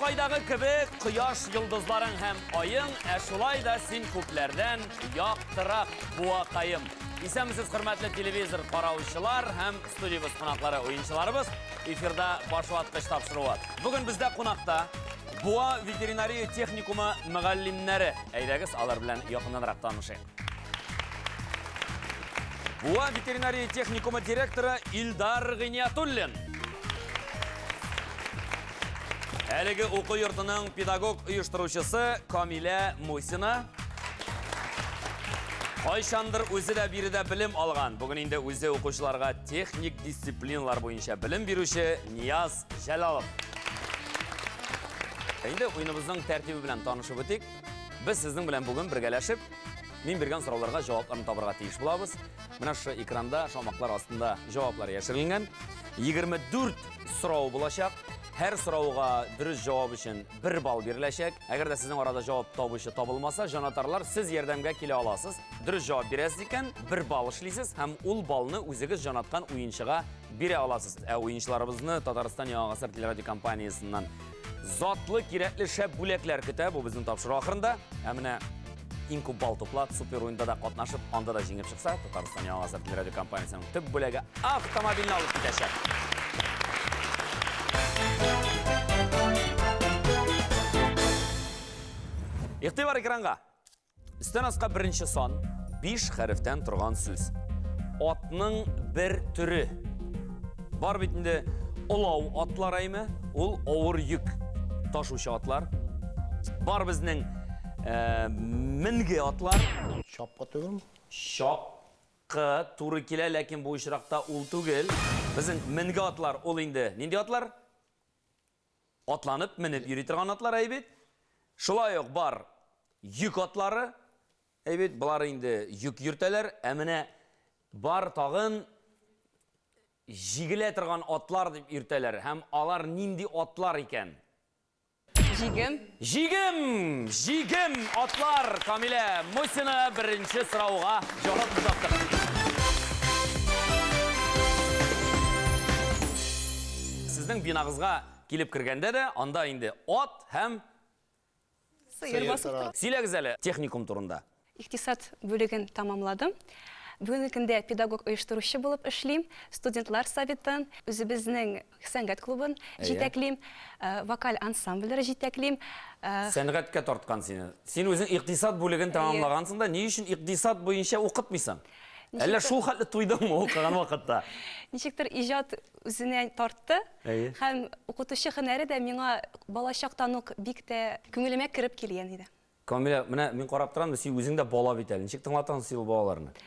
Wi-Fi'дағы кебек, құяш йылдызларың һәм айың, шулай да син күпләрдән яктырак буакайым. Исәмсез хөрмәтле телевизор караучылар һәм студиябыз кунаклары, уенчыларыбыз, эфирда башлаткыч тапшыруы. Бүген бездә кунакта Буа ветеринария техникумы мөгаллимнәре. Әйдәгез, алар белән якыннанрак танышыйк. Буа ветеринария техникумы директоры Илдар Гыйниятуллин. Әлеге уку йортының педагог оештыручысы Камилә Мусина. Кайчандыр үзе дә биредә белем алган. Бүген инде үзе укучыларга техник дисциплиналар буенча белем бирүче Нияз Җәлалов. Инде уеныбызның тәртибе белән танышып үтик. Без сезнең белән бүген бергәләшеп, мин биргән сорауларга җавапларын табарга тиеш булабыз. Менә шу экранда шамаклар астында җаваплар яшерелгән. 24 сорау булачак. Һәр сорауга дөрес җавап өчен 1 балл биреләчәк. Әгәр дә сезнең арада җавап табучы табылмаса, җанатарлар, сез ярдәмгә килә аласыз. Дөрес җавап бирәсез икән, 1 балл эшлисез һәм ул баллны үзегез җанаткан уенчыга бирә аласыз. Уенчыларыбызны Татарстан Яңа Гасыр телерадиокомпаниясыннан затлы кирәкле шәп бүләкләр көтә. Бу безнең тапшыру ахырында. Менә иң күп балл туплап, супер уенда да катнашып, анда да җиңеп чыкса, Татарстан Яңа Гасыр телерадиокомпаниясының төп бүләге автомобильне алып китәчәк. Игътибар экранга. Өстән аска беренче сан 5 хәрефтән торган сүз. Атның бер төре. Бар бит инде олау атлар әйме? Ул авыр йөк ташучы атлар. Бар безнең минге атлар. Шапка түгел. Шапка туры килә, ләкин бу очракта ул түгел. Безнең минге атлар ул инде нинди атлар? Атланып, минеп йөри торган атлар әйбит. Шулай ук бар йөк атлары. Әйбит, булар инде йөк йөртәләр. Менә бар тагын җигелә торган атлар дип йөртәләр. Һәм алар нинди атлар икән? Җигем. Җигем атлар. Камилә Мусина беренче сорауга җавап тапты. Сезнең бинагызга килеп кергәндә дә анда инде ат һәм Сыер басып. Сөйләгез әле техникум турында. Икътисад бүлеген тамамладым. Бүгенге көндә педагог оештыручы булып эшлим, студентлар советын, үзебезнең сәнгать клубын җитәклим, вокаль ансамбльләре җитәклим. Сәнгатькә тарткан сине. Син үзең икътисад бүлеген тамамлагансың да, ни өчен икътисад буенча укытмыйсың? Әллә шул хәтле туйдыңмы укыган вакытта? Ничектер иҗат үзенә тартты һәм укытучы һөнәре дә миңа балачактан ук бик тә күңелемә кереп килгән иде. Камилә, менә мин карап торам, син үзең дә бала бит әле. Ничек тыңлатасың син балаларны?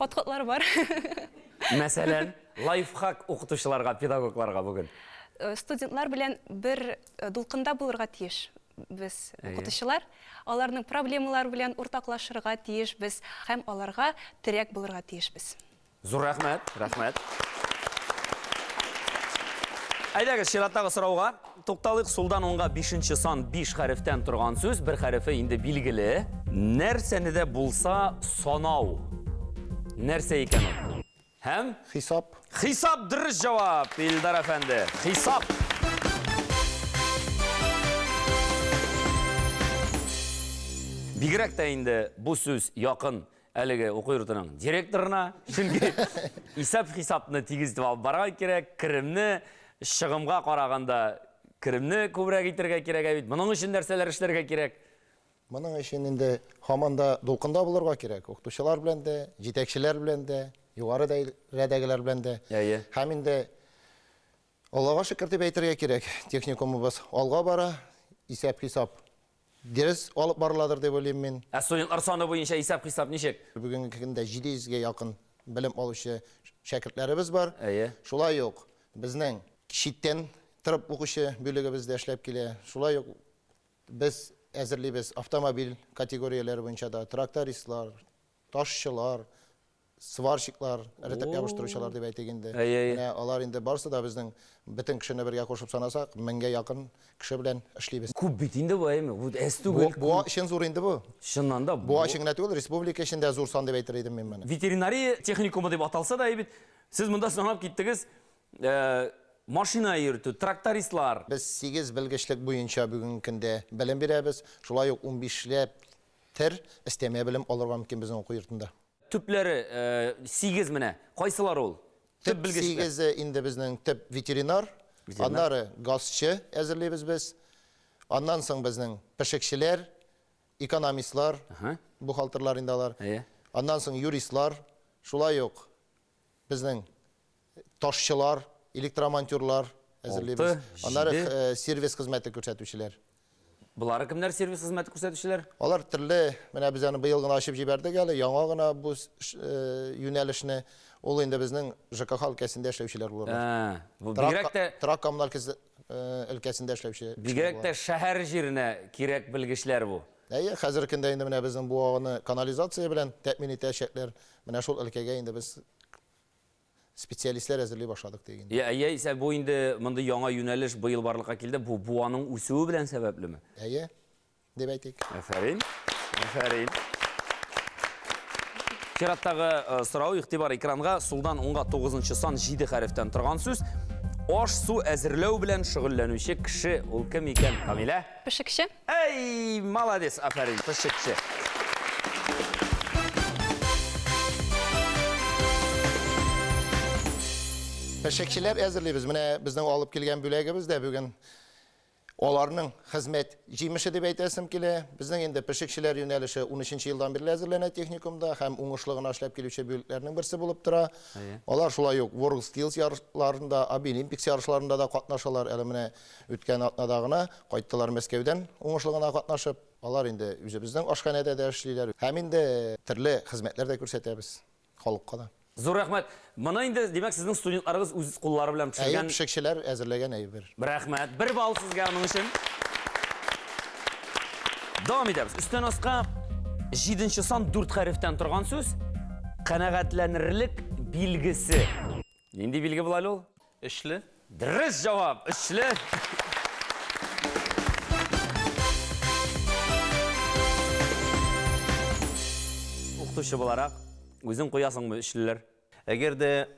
Подходлар бар. Мәсәлән, лайфхак укытучыларга, педагогларга бүген. Студентлар белән бер дулкында булырга тиеш без укытучылар. Аларның проблемалары белән уртаклашырга тиеш без һәм аларга терәк булырга тиеш без. Зур рәхмәт, рәхмәт. Әйдәгез, чираттагы сорауга тукталыйк. Сулдан уңга 5нче сан 5 хәрефтән торган сүз, бер хәрефе инде билгеле. Нәрсәне дә булса санау. Нәрсә икән ул? Һәм Хисап. Хисап дөрес җавап, Илдар әфәнде. Хисап. Бигрәк тә инде бу сүз якын әлеге уку йортының директорына, чөнки исәп-хисапны тигез дип алып барга кирәк, керемне чыгымга караганда керемне күбрәк итәргә кирәк бит. Моның өчен нәрсәләр эшләргә кирәк? Моның өчен инде һаманда дулкында булырга кирәк. Укытучылар белән дә, җитәкчеләр белән дә, югары рәдәгеләр белән дә. Һәм инде Аллага шөкер дип әйтергә кирәк. Техникумыбыз алга бара, исәп-хисап дөрес алып барыладыр дип уйлыйм мин. Студентлар саны буенча исәп-хисап ничек? Бүгенге көндә 700-гә якын белем алучы шәкертләребез бар. Шулай ук безнең читтән торып укучы бүлегебез дә эшләп килә. Шулай ук без әзерлибез автомобиль категорияләре буенча да трактористлар, ташчылар, сварщиклар, рәтәп ябыштыручылар дип әйтик инде. Алар инде барысы да безнең бөтен кешене бергә кушып санасак, 1000гә якын кеше белән эшлибез. Күп бит инде бу әйме. Бу әс түгел. Бу өчен зур инде бу. Чыннан да бу өчен түгел, республика өчен дә зур сан дип әйтер идем мин моны. Ветеринария техникумы дип аталса да әйбит. Сез монда санап киттегез. машина йөртү, трактористлар. Biz 8 bilgiçlik boyunca bugün günde bilim beremiz. Şulay yok 15'lep tır isteme bilim alırga mümkün bizim oku yurtunda. Tüpleri 8 mine. Kaysalar ol? Tüp Tip bilgiçler. 8 indi bizning tip veterinar, anları gazçı hazırlayız biz. Ondan soň bizning pişikçiler, ekonomistlar, buhalterlar indalar. Ondan soň yuristlar, şulay yok. Bizning taşçılar, elektromontörlar hazırlayız. Onları servis hizmeti görsətüçüler. Bular kimler servis hizmeti ko'rsatuvchilar? Olar türlü, mana biz yani bu yıl gına aşıp jiberdik hali, yaňa gına bu yönelişni ol indi bizning JKH ülkesinde işlevçiler bolar. Bu bigrekte Trak kommunal ülkesinde işlevçi. bigrekte şäher jirine kirek bilgiçler bu. Hazır kinde indi mana bizim bu ağını kanalizatsiya bilen temin etýärler. Mana şol ülkege indi biz spesialistler hazırlay başladık degen. Ise bu indi mındı yaňa yöneliş bu yıl barlıkka kildi. Bu buanın üsüü bilen sebeplimi? Dep aýtyk. Aferin. Aferin. Kiratdagi so'rov ixtibar ekranга suldan 10ga 9-cı son 7 harften turgan söz. Oş su äzirlöw bilen şugullanuvchi kishi ol kim ekan, Kamila? Pişikçi. Ey, malades, aferin, pişikçi. Peşekçiler hazırlayız. Mana bizden alıp kelgen bölegi de bugün olarning hizmet jimişi dep aýtasym kile. Bizning endi peşekçiler yönelişi 13-nji ýyldan beri hazırlanan teknikumda hem uňuşlygyny aşlap kelýär bölekleriniň birisi bolup tura. Olar şulay ýok World Skills ýarışlarynda, Olimpik ýarışlarynda da gatnaşalar. Elimine ötken atnadagyna gaýtdylar Meskewden uňuşlygyna gatnaşyp. Olar endi bizden aşkanada da işleýär. Hem indi türli hizmetler de görsetýäris halkka da. Zor rahmet. Mana indi demek sizin studentlarınız öz qollary bilen pişirgen pişikçiler hazırlagan aýyp. Rahmet. Bir bal sizge muny üçin. Dawam ederiz. Üstten asqa 7-nji son 4 harften turgan söz. Qanagatlanirlik bilgisi. Nindi bilgi bulali ol? İşli. Dürüst cevap. İşli. Uqtuşu bolarak özün qoyasyňmy işliler? Eğer de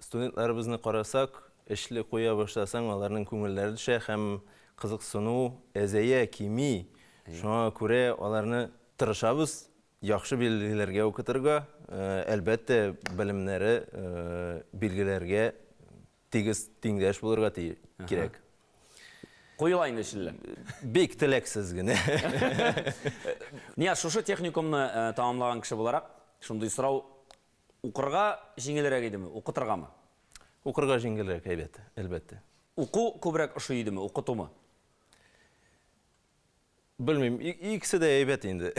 studentlarımızı qarasak, işli koya başlasan, onların köngülleri düşe, hem kızıksını, ezeye, kimi, şuna göre onlarını tırışabız, yaxşı bilgilerge okuturga, elbette bilimleri, bilgilerge tegiz tengdeş bulurga gerek. Qoyulayın işliler. Bek tileksiz gine. Niye şuşu teknikumny tamamlagan kişi bolarak, şunday soraw uqırga jiňelere gidimi, uqutırgamy? Uqırga jiňelere elbette. Uqu köbrek üşüydimi, uqutumy? Bilmem, ikisi de eybet indi.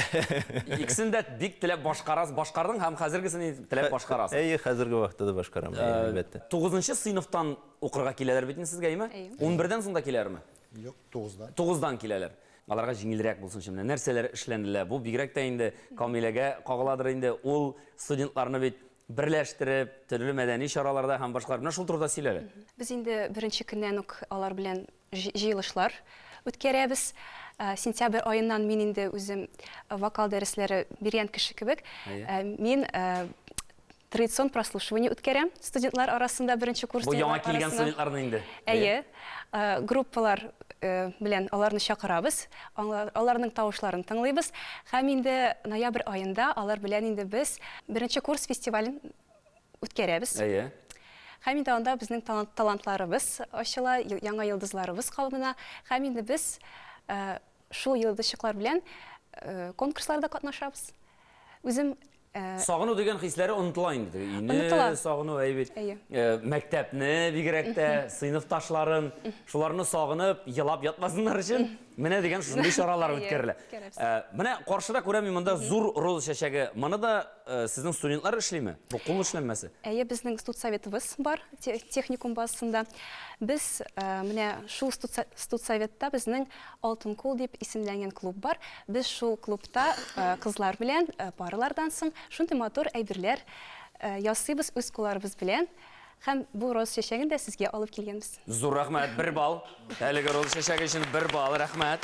İkisinde dik tilep başqardın, hem hazırgısını tilep başqarasın. Hazırgı vaqtda da başqaram, elbette. 9-njy siniftan uqırga kileler bitin sizgeymi? 11-den soňda kilermi? Yok 9'dan. 9-dan kileler. Alarga jiňelirek bolsun şimdi. Nerseler işlendiler? Bu bigrekde indi Kamilege qagıladyr indi. Ol studentlaryny bit birleştirip, türlü medeni şaralarda hem başkalar bilen şol turda sileler. Biz indi birinci günden ok alar bilen jyýylışlar ötkerebis. Sentyabr ayından men indi özüm vokal dersleri berýän kişi kibek. Men tradision прослушивание ötkerem studentlar arasında birinci kurs. Bu yaňa kelgen studentlaryny indi. Gruppalar bilen alarny şakyrabız. Alarynyň tawuşlaryny taňlaýbız. Hem indi noýabr ayında alar bilen indi biz birinci kurs festivalin ötkerebis. Hem indi onda bizning talantlarybız, aşıla yaňa ýyldızlarybız kalmyna. Hem indi biz şol ýyldızçyklar bilen konkurslarda gatnaşabız. Özüm Sağını degen hisleri unutula indi. Unutula. Sağını aýbyt. Mektepni, bigrekde sınıftaşların şularını sağınıp yılap yatmasınlar için mene degen şunday şaralar ötkerler. Mene qarşıda görem mында zor rol şeşegi. Mana da sizin studentlar işleymi? Bu kul işlenmesi. Bizning studsovetimiz bar texnikum bazasında. Biz mene şu studsovetda bizning Altın Kol dep isimlengen klub bar. Biz şu klubda kızlar bilen paralardan soň şunday motor äýbirler ýasybyz öz kollarybız bilen. Hem bu roz şeşegini de sizge alıp kelgenmiz. Zor rahmet, 1 bal. Hälige roz şeşegi için 1 bal, rahmet.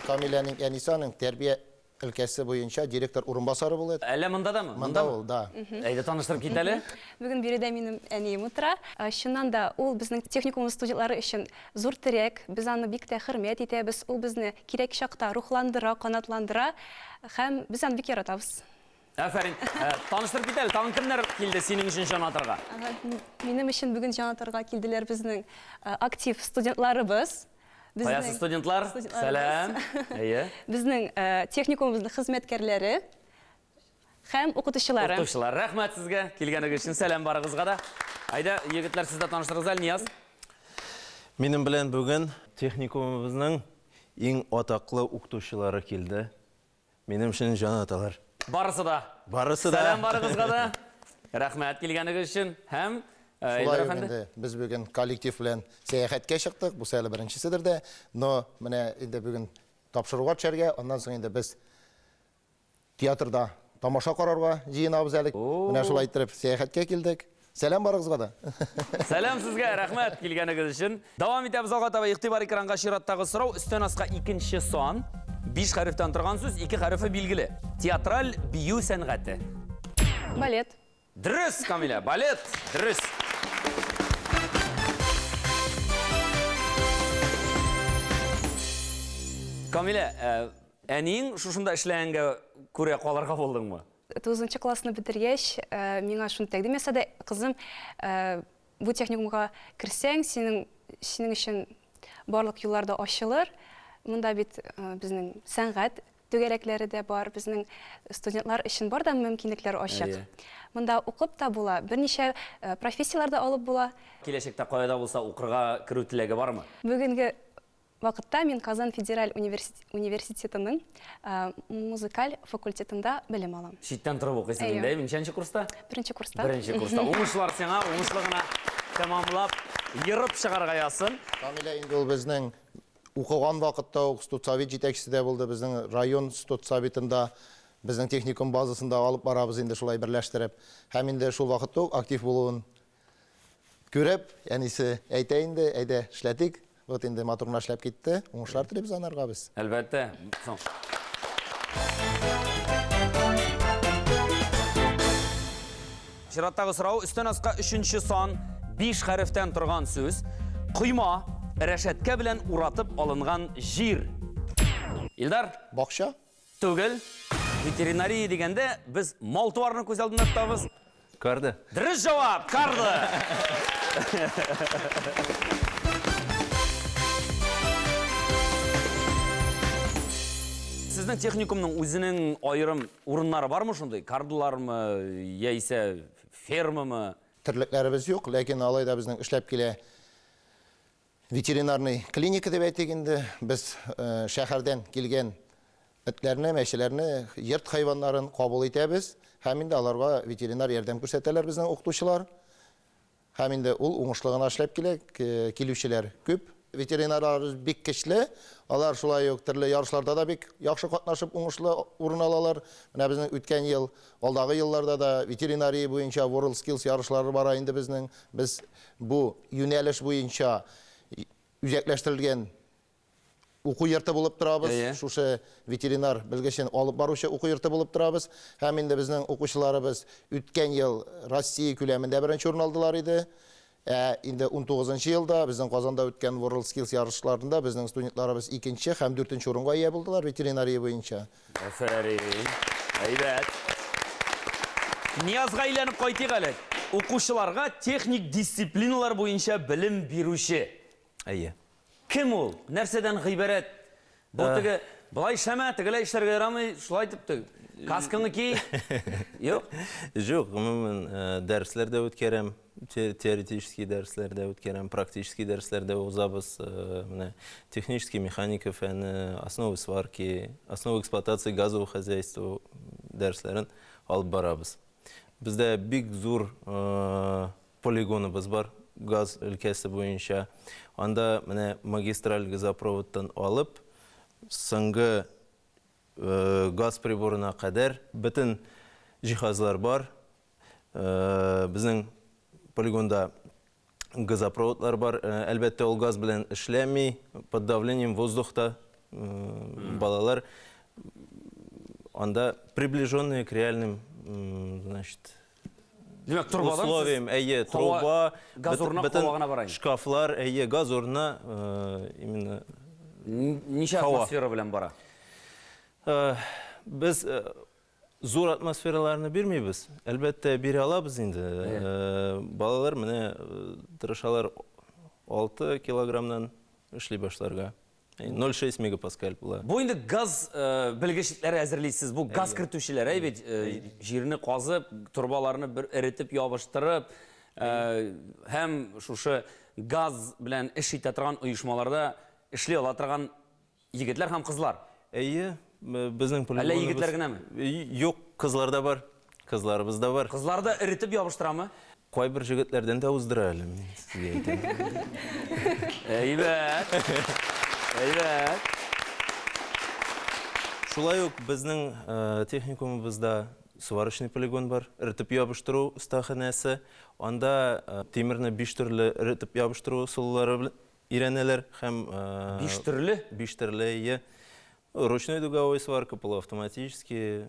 Kamilaning Anisanyň terbiye өлкәсе буенча директор урынбасары булды. Әллә монда дамы? Монда ул, да. Әйдә таныштырып кит әле. Бүген биредә минем әнием утыра. Чыннан да ул безнең техникум студентлары өчен зур терәк. Без аны бик тә хөрмәт итәбез. Ул безне кирәк чакта рухландыра, канатландыра һәм без аны бик яратабыз. Афәрин. Таныштырып кит әле. Тагын кемнәр килде синең өчен җанатырга? Минем өчен бүген җанатырга килделәр безнең актив студентларыбыз. Каясы студентлар? Сәлам. Әйе. Безнең техникумыбызның хезмәткәрләре һәм укытучылары. Укытучылар, рәхмәт сезгә килгәнегез өчен. Сәлам барыгызга да. Әйдә, егетләр, сездә таныштырыгыз әле, Нияз. Минем белән бүген техникумыбызның иң атаклы укытучылары килде. Минем өчен җанаталар. Барысы да. Барысы да. Сәлам барыгызга да. Рәхмәт килгәнегез өчен. Һәм Шулай инде без бүген коллектив белән сәяхәткә чыктык. Бу сәле беренчеседер дә, но менә инде бүген тапшыруга төшәргә, аннан соң инде без театрда тамаша карарга җыенабыз әле. Менә шулай итеп сәяхәткә килдек. Сәлам барыгызга да. Сәлам сезгә, рәхмәт килгәнегез өчен. Дәвам итәбез алга таба игътибар экранга чираттагы сорау. Өстән аска икенче сан. 5 хәрефтән торган сүз, 2 хәрефе билгеле. Театраль бию сәнгате. Балет. Дөрес, Камиля, балет. Дөрес. Камиля, әниң шушында эшләгәнгә күрә калырга булдыңмы? 9 классны бетергәч, миңа шуны тәкъдим ясады. Кызым, бу техникумга кирсәң, синең өчен барлык юллар да ачылыр. Монда бит безнең сәнгать түгәрәкләре дә бар, безнең студентлар өчен бар да мөмкинлекләр ачык. Монда укып та була, берничә профессияларда алып була. Киләчәктә каяда булса укырга керү теләге бармы? Бүгенге вакытта мин Казан федераль университетының музыкаль факультетында белем алам. Читтән торып укыйсың инде, ничәнче курста? Беренче курста. Беренче курста. Уңышлар сиңа, уңышлыгына тәмамлап, йырып чыгарга ясын. Камиля инде ул безнең укыган вакытта ук студсовет җитәкчесе дә булды. Безнең район студсоветында, безнең техникум базасында алып барабыз инде шулай берләштереп. Һәм инде шул вакытта ук актив булуын күреп, янисе әйтә инде, әйдә эшләтик. Вот инде матурна эшләп китте. Уңышлар телибез анарга без. Әлбәттә. Чираттагы сорау, өстән аска 3нче сан, 5 хәрефтән торган сүз. Койма, рәшәткә белән уратып алынган җир. Илдар, Бакча? түгел. Ветеринария дигәндә без мал туарны күз алдына тотабыз. Карды. Дөрес җавап, карды. Сезнең техникумның үзенең айрым урыннары бармы шундый? Кардылармы, яисә фермамы? Терлекләребез юк, ләкин алай да безнең эшләп килә ветеринарный клиника дип әйтик инде. Без шәһәрдән килгән этләрне, мәчеләрне, йорт хайваннарын кабул итәбез. Һәм инде аларга ветеринар ярдәм күрсәтәләр безнең укытучылар. Һәм инде ул уңышлыгына эшләп килә, килүчеләр күп. Ветеринарларыбыз бик көчле. Алар шулай ук төрле ярышларда да бик яхшы катнашып уңышлы урын алалар. Менә безнең үткән ел, алдагы елларда да ветеринария буенча World Skills ярышлары бара инде безнең. Без бу юнәлеш буенча үзәкләштерелгән уку йорты булып торабыз. Шушы ветеринар белгечлеген алып баручы уку йорты булып торабыз. Һәм инде безнең укучыларыбыз үткән ел Россия күләмендә беренче урын алдылар иде. Инде 19 елда безнең Казанда үткән World Skills ярышларында безнең студентларыбыз 2нче һәм 4нче урынга ия булдылар ветеринария буенча. Афәрин. Әйбәт. Ниязга әйләнеп кайтыйк әле. Укучыларга техник дисциплиналар буенча белем бирүче. Әйе. Кем ул? Нәрсәдән гыйбарәт? Бу теге былай эшләмә, тегеләй эшләргә ярамый, шулай дип касканы ки? Юк. Жоқ, гомумән дәресләрдә үткәрәм, теоретический дәресләрдә үткәрәм, практический дәресләрдә узабыз, менә технический механика фәне, основы сварки, основы эксплуатации газового хозяйства дәресләрен алып барабыз. Бездә бик зур полигоныбыз бар, газ өлкәсе буенча. Анда менә магистраль газопроводтан алып, соңгы газ приборына кадәр бөтен җиһазлар бар. Безнең полигонда газопроводлар бар. Әлбәттә ул газ белән эшләми, под давлением воздухта балалар анда приближенные к реальным, значит, Демек, турбадан условиям, труба, газ орнына қауағына барайын. шкафлар, газ орнына именно Неше Хауа. атмосфера белән бара? Біз зор атмосфераларны бермейбіз. Әлбәттә бере алабыз инде. Балалар менә тырышалар 6 килограммнан эшли башларга. 0,6 мегапаскаль була. Бу инде газ белгечләре әзерлейсез. Бу газ кертүчеләр, бит җирне казып, турбаларны бер эретеп ябыштырып, һәм шушы газ белән эш итә торган оешмаларда эшли ала торган егетләр һәм кызлар. Безнең Әллә егетләр генәме? Юк, кызлар да бар. Кызларыбыз да бар. Кызларды эретеп ябыштырамы? Кайбер җегетләрдән дә уздыра әле, мин сезгә әйтәм. Әйбәт. Әйбәт. Шулай ук безнең техникумыбызда сварочный полигон бар, эретеп ябыштыру остаханәсе. Анда тимерне 5 төрле эретеп ябыштыру усуллары белән өйрәнәләр һәм 5 төрле ручной дуговой сварка, полуавтоматический,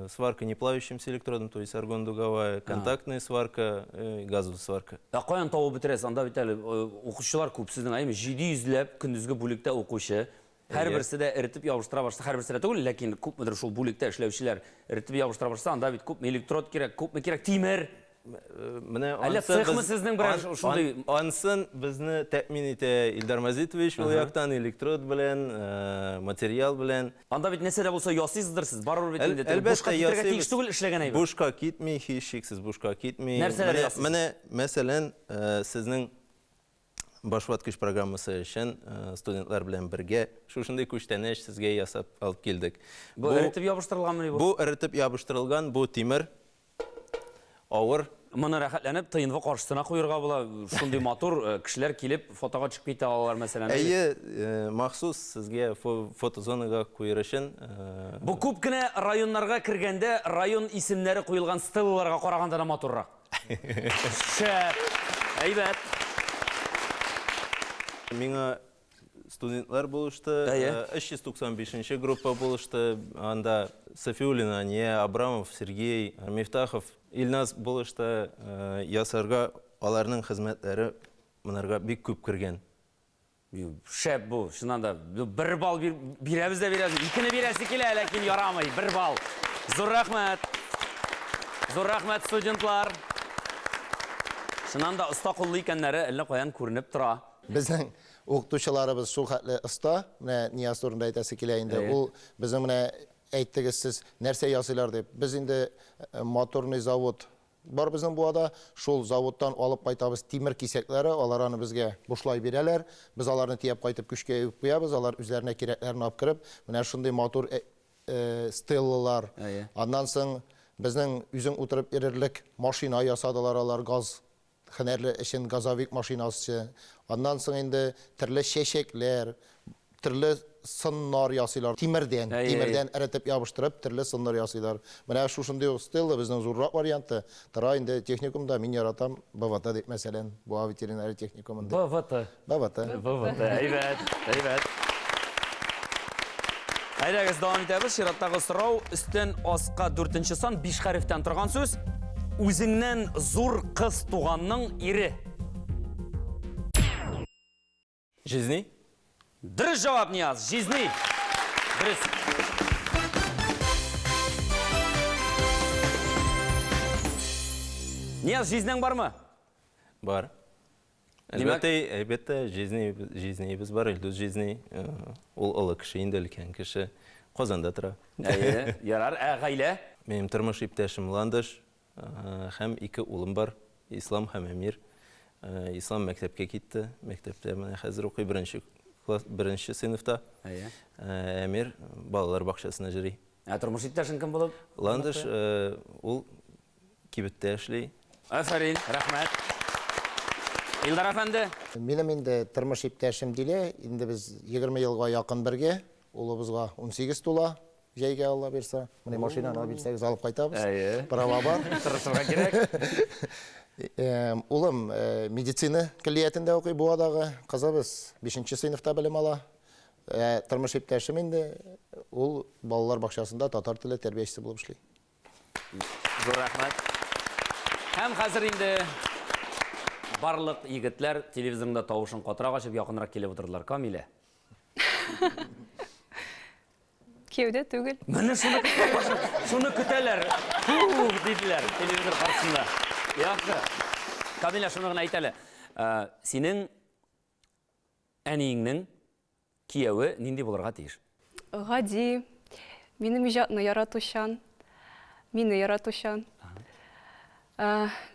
сварка неплавящимся электродом, то есть аргон-дуговая, контактная сварка, газовая сварка. Каян табып бетерәсез? Анда бит әле укучылар күп сезнең, 700 ләп көндезге бүлектә укучы. Һәрберсе дә эретеп ябыштыра башласа, һәрберсе дә түгел, ләкин күпмедер шул бүлектә эшләүчеләр эретеп ябыштыра башласа, анда бит күпме электрод кирәк, күпме кирәк тимер. Әллә цехмы сезнең берәр шундый ансын безне тәэмин итә Илдар Мазитович ул яктан электрод белән, материал белән. Анда бит нәрсә дә булса ясыйсыздыр сез. Барыбер бит инде. Бушка китәргә тиеш түгел эшләгән әйбер. Бушка китми, һичшиксез бушка китми. Нәрсәләр ясыйсыз? Менә мәсәлән, сезнең башваткыч программасы өчен студентлар белән бергә шушындый күчтәнәч сезгә ясап алып килдек. Бу эретеп ябыштырылганмы бу? Бу эретеп ябыштырылган, бу тимер авыр. Моны рәхәтләнеп тыйынвы каршысына куярга була. Шундый матур кешеләр килеп фотога чыгып китә алалар мәсәлән. Махсус сезгә фотозонага куяр өчен. Бу күп кенә районнарга кергәндә район исемнәре куелган стеллаларга караганда да матуррак. Шәп. Әйбәт. Миңа студентлар булышты, 395-нче группа булышты. Анда Софиулина, Ания, Абрамов, Сергей, Мифтахов, Илназ булышты. Ясарга аларның хезмәтләре монарга бик күп кергән. Шәп бу, шуннан да 1 балл бирәбез дә бирәбез. 2-не бирәсе килә, ләкин ярамый. 1 балл. Зур рәхмәт. Зур рәхмәт студентлар. Шуннан да оста куллы икәннәре әллә каян күренеп тора. Безнең укытучыларыбыз шул хәтле оста, менә Нияз турында әйтәсе килә инде. Ул безнең менә әйттегез сез нәрсә ясыйлар дип. Без инде моторный завод бар безнең буада, шул заводтан алып кайтабыз тимер кисәкләре, алар аны безгә бушлай бирәләр. Без аларны тиеп кайтып күчкә юып куябыз, алар үзләренә кирәкләрне алып кереп, менә шундый мотор стеллалар. Аннан соң безнең үзең утырып ирерлек машина ясадылар, алар газ хәнәрле өчен газовик машинасы. Аннан соң инде төрле чәчәкләр, төрле сыннар ясыйлар. Тимердән эретеп ябыштырып, төрле сыннар ясыйлар. Менә шушындый стелла безнең зуррак варианты. Тора инде техникумда мин яратам БВТ дип мәсәлән, буа ветеринария техникумында. БВТ. Әйбәт. Әйдәгез дәвам итәбез. Чираттагы сорау өстен аска 4-нче сан 5 хәрефтән торган сүз. Үзеңнән зур кыз туганның ире. Жизни? Дөрес җавап, Нияз. Жизни. Дөрес. Нияз, жизнең бармы? Бар. Әлбәттә, жизнебез бар, Илдус жизни. Ул олы кеше инде, өлкән кеше. Казанда тора. Ярар, гаилә? Минем тормыш иптәшем Ландыш һәм 2 улым бар, Ислам һәм Әмир. Ислам мәктәпкә китте. Мәктәптә менә хәзер укый 1-нче сыйныфта. Әмир балалар бакчасына йөри. Тормыш иптәшең кем булып? Ландыш ул кибеттә эшли. Афарин, рәхмәт. Илдар әфәнде? Минем инде тормыш иптәшем Дилә, инде без 20 елга якын бергә, улыбызга 18 тула. Җәйгә Алла бирсә, менә машинаны алып бирсәгез алып кайтабыз. Права бар. Тырышырга кирәк. Улым медицина киллиятендә укый Буадагы, кызыбыз 5-нче сыйныфта белем ала. Тормыш иптәшем инде, ул балалар бакчасында татар теле тәрбиячесе булып эшли. Зур рәхмәт. Һәм хәзер инде барлык егетләр телевизорда тавышын катырак ачып якынрак килеп утырдылар. Камилә. Кеуде түгел. Менә шуны көтәләр. Диделәр телевизор каршысында. Яхшы. Камилә, шуны гына әйт әле. Синең әниеңнең кияве нинди булырга тиеш? Гади, минем иҗатны яратучан, мине яратучан.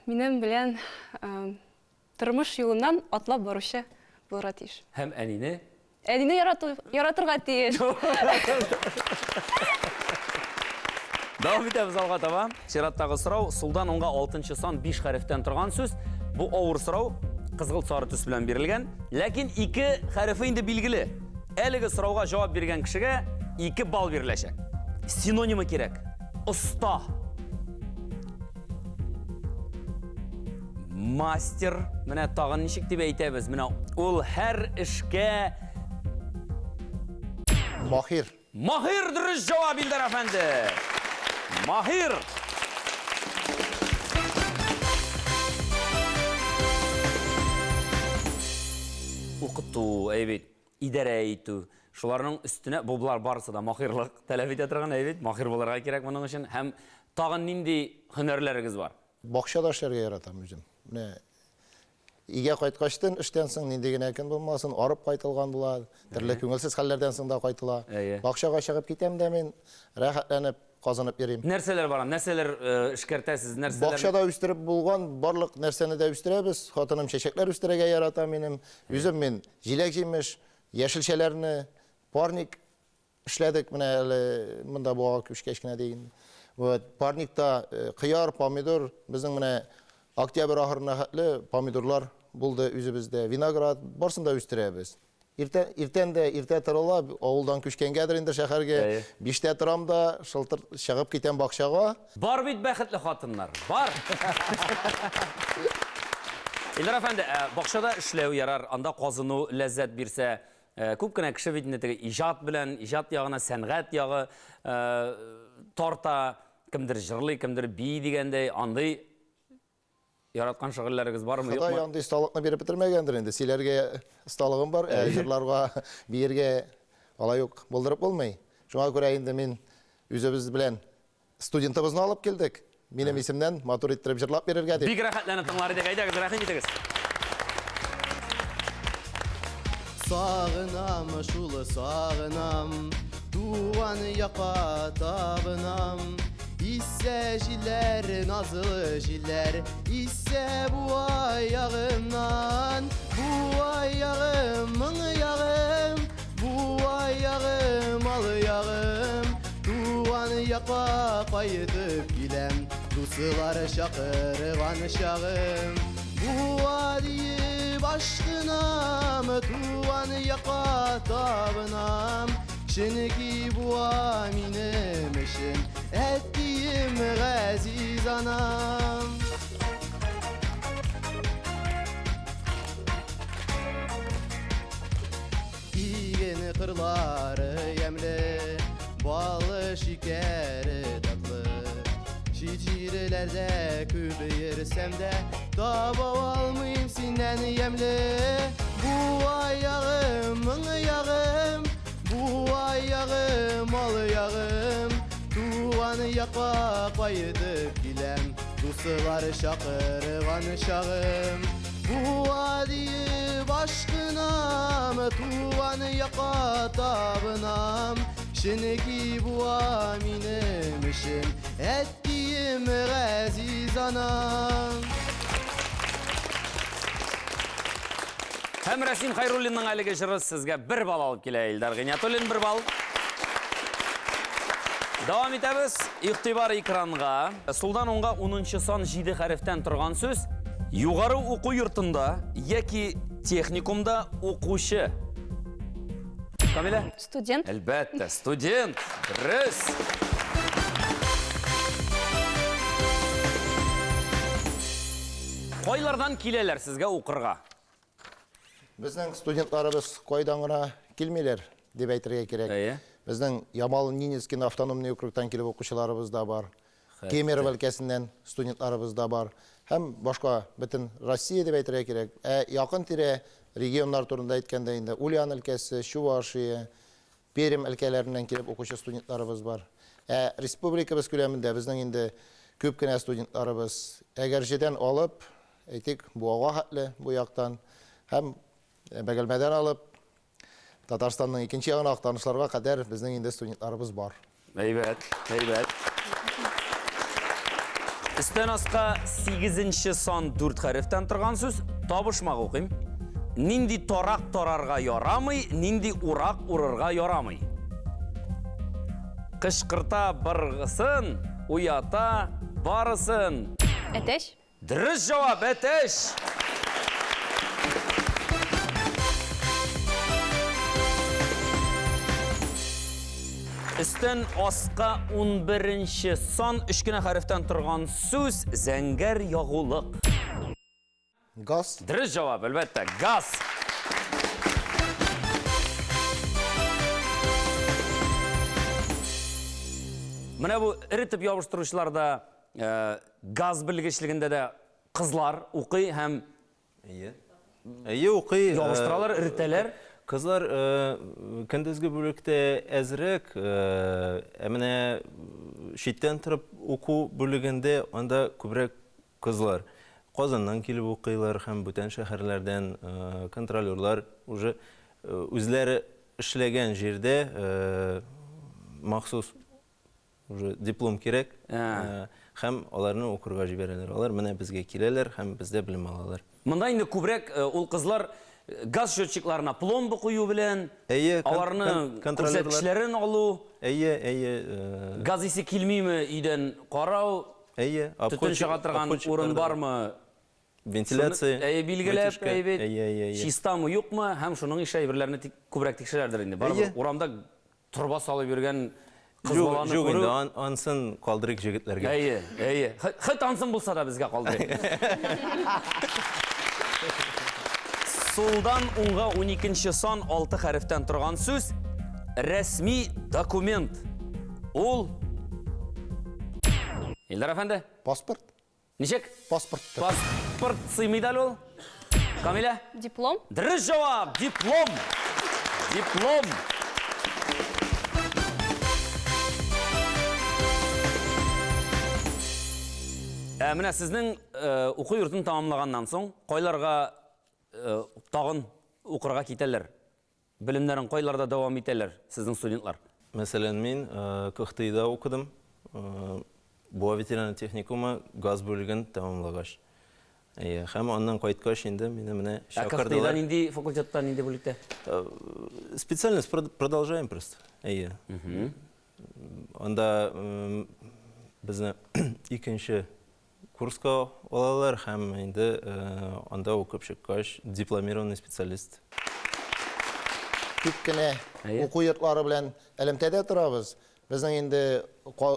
Минем белән тормыш юлыннан атлап баручы булырга тиеш. Һәм әнине? Әнине яратырга тиеш. Давам итәбез алга таба. Чираттагы сорау, сулдан уңга 6-нчы сан 5 хәрефтән торган сүз. Бу авыр сорау кызгылт сары төс белән бирелгән, ләкин 2 хәрефе инде билгеле. Әлеге сорауга җавап биргән кешегә 2 балл биреләчәк. Синонимы кирәк. Оста. Мастер. Менә тагын ничек дип әйтәбез? Менә ул һәр эшкә Mahir. Mahir dürüst cevap İlder Efendi. Mahir. Оқыту, әйбет, идарә итү. Шуларның үстенә булар барысы да махирлык таләп итә торган әйбет, махир булырга кирәк моның өчен. Һәм тагын нинди һөнәрләрегез бар? Бакчада эшләргә яратам үзем. Менә Иге кайткачтан эштән соң нинди генә көн булмасын, арып кайтылган була, төрле күңелсез хәлләрдән соң да кайтыла. Бакчага чыгып китәм дә мин рәхәтләнеп, казанып йөрим. Нәрсәләр бар? Нәрсәләр эшкәртәсез? Нәрсәләр? Бакчада үстереп булган барлык нәрсәне дә үстерәбез. Хатыным чәчәкләр үстерергә ярата минем. Үзем мин җиләк җимеш, яшелчәләрне, парник эшләдек менә монда буга күчкәч кенә дигән. Вот парникта кыяр, помидор, безнең менә октябрь ахырына хәтле помидорлар булды үзебездә, виноград барсын да үстерәбез. Иртән дә иртә торыла, авылдан күчкәнгәдер инде шәһәргә, 5тә торам да шылтыр чыгып китәм бакчага. Бар бит бәхетле хатыннар, бар. Илдар әфәнде, бакчада эшләү ярар, анда казыну ләззәт бирсә, күп кенә кеше бит инде иҗат белән, иҗат ягына, сәнгать ягы тарта, кемдер җырлый, кемдер бии дигәндәй, андый яраткан шөгыльләрегез бармы, юкмы? Ходай андый осталыкны биреп бетермәгәндер инде. Силәргә осталыгым бар, җырларга, биергә алай ук булдырып булмый. Шуңа күрә инде мин үзебез белән студентыбызны алып килдек. Минем исемнән матур иттереп җырлап бирергә дип. Бик рәхәтләнеп тыңлар идек, әйдәгез, рәхим итегез. Sağınam şulu sağınam, tuvan yaka tabınam. İsse jiller, nazlı jiller, isse bu ayağımdan. Bu ayağımın yağım, bu ayağım alayağım. Tuvan yaka kayıtıp gilem, dusılar şakırvan şağım. Bu adiyi başkınam, tuvan yaka tabınam. Şeneki bu aminim işim, ettiğim gaziz anam. İğen kırları yemli, balı şikeri tatlı. Şicirlerde kübürsem de taba almayayım sinden yemli. Bu ayağımın yağım, bu ayağım alayağım. Tuvan yaka kayıdıp gilem, dusılar şakırvan şağım. Bu adiyi başkınam, tuvan yaka tabınam. Şeneki bu aminim işim, ettiğim gaziz anam. Һәм Рәсим Хайруллинның әлеге җыры сезгә 1 балл алып килә, Илдар Гыйниятуллин 1 балл. Давам итәбез. Игътибар экранга. Сулдан уңга 10-нчы сан 7 хәрефтән торган сүз. Югары уку йортында яки техникумда укучы. Камилә? Студент. Әлбәттә, студент. Дөрес. Кайлардан киләләр сезгә укырга? Безнең студентларыбыз кайдан гына килмиләр. деп әйтергә кирәк. Әйе. Безнең Ямал-Ненецкий автономный округтан килеп укучыларыбыз да бар. Кемерово өлкәсеннән студентларыбыз да бар. Һәм башка бөтен Россия деп әйтергә кирәк. Якын тирә регионнар турында әйткәндә инде Ульян өлкәсе, Чувашия, Пермь өлкәләреннән килеп укучы студентларыбыз бар. Республикабыз күләмендә безнең инде күп кенә студентларыбыз әгәрҗедән алып, әйтик, Буага хәтле бу яктан һәм Бәгелмәдән алып Татарстанның икенче ягына актанышларга кадәр безнең инде студентларыбыз бар. Әйбәт, әйбәт. Истән аска 8-нче сан 4 хәрефтән торган сүз, табышмак укыйм. Нинди тарак тарарга ярамый, нинди урак урырга ярамый. Кышкырта быргысын, уята барысын. Әтәш? Дөрес җавап, әтәш. Истән аска 11-нче сан 3 кенә хәрефтән торган сүз, зәңгәр ягулык. Газ. Дөрес җавап, әлбәттә, газ. Менә бу иритеп ябыштыручыларда газ белгечлегендә дә кызлар укый һәм Әйе, укый. ябыштыралар, иритәләр. Кызлар көндезге бүлектә әзрәк, менә читтән торып уку бүлегендә анда күбрәк кызлар. Казаннан килеп укыйлар һәм бүтән шәһәрләрдән контролерлар уже үзләре эшләгән җирдә махсус уже диплом кирәк һәм аларны укырга җибәрәләр. Алар менә безгә киләләр һәм бездә белем алалар. Монда инде күбрәк ул кызлар газ счетчикларына пломба кую белән, аларны күрсәткечләрен алу, газ исе килмиме өйдән карау, төтен чыга торган урын бармы, вентиляция, билгеләп, чистамы юкмы, һәм шуның ише әйберләрне күбрәк тикшерәләр инде. Барыбер урамда турба салып йөргән кыз баланы Юк күрү. инде, ансын калдырык җегетләргә. Әйе. Хәт ансын булса да безгә калдырык. Солдан уңга 12-нче сан 6 хәрефтән торган сүз, рәсми документ. Ул Илдар әфәнде, Паспорт. ничек? Паспорт. Паспорт сыймый да ул? Камилә? Диплом? Дөрес җавап, диплом. Диплом. Менә сезнең уку йортын тамамлаганнан соң, кайларга тагын укырга китәләр? Белемнәрен кайларда дәвам итәләр сезнең студентлар? Мәсәлән, мин КХТИда укыдым. Буа ветеринар техникумы газ бүлеген тәмамлагач. Һәм аннан кайткач инде мине менә КХТИда чакырдылар. нинди факультеттан, нинди бүлектә? Специальность продолжаем просто. Анда безне икенче курска алалар һәм инде анда укып чыккач дипломированный специалист. Күп кенә уку йортлары белән элемтәдә торабыз. Безнең инде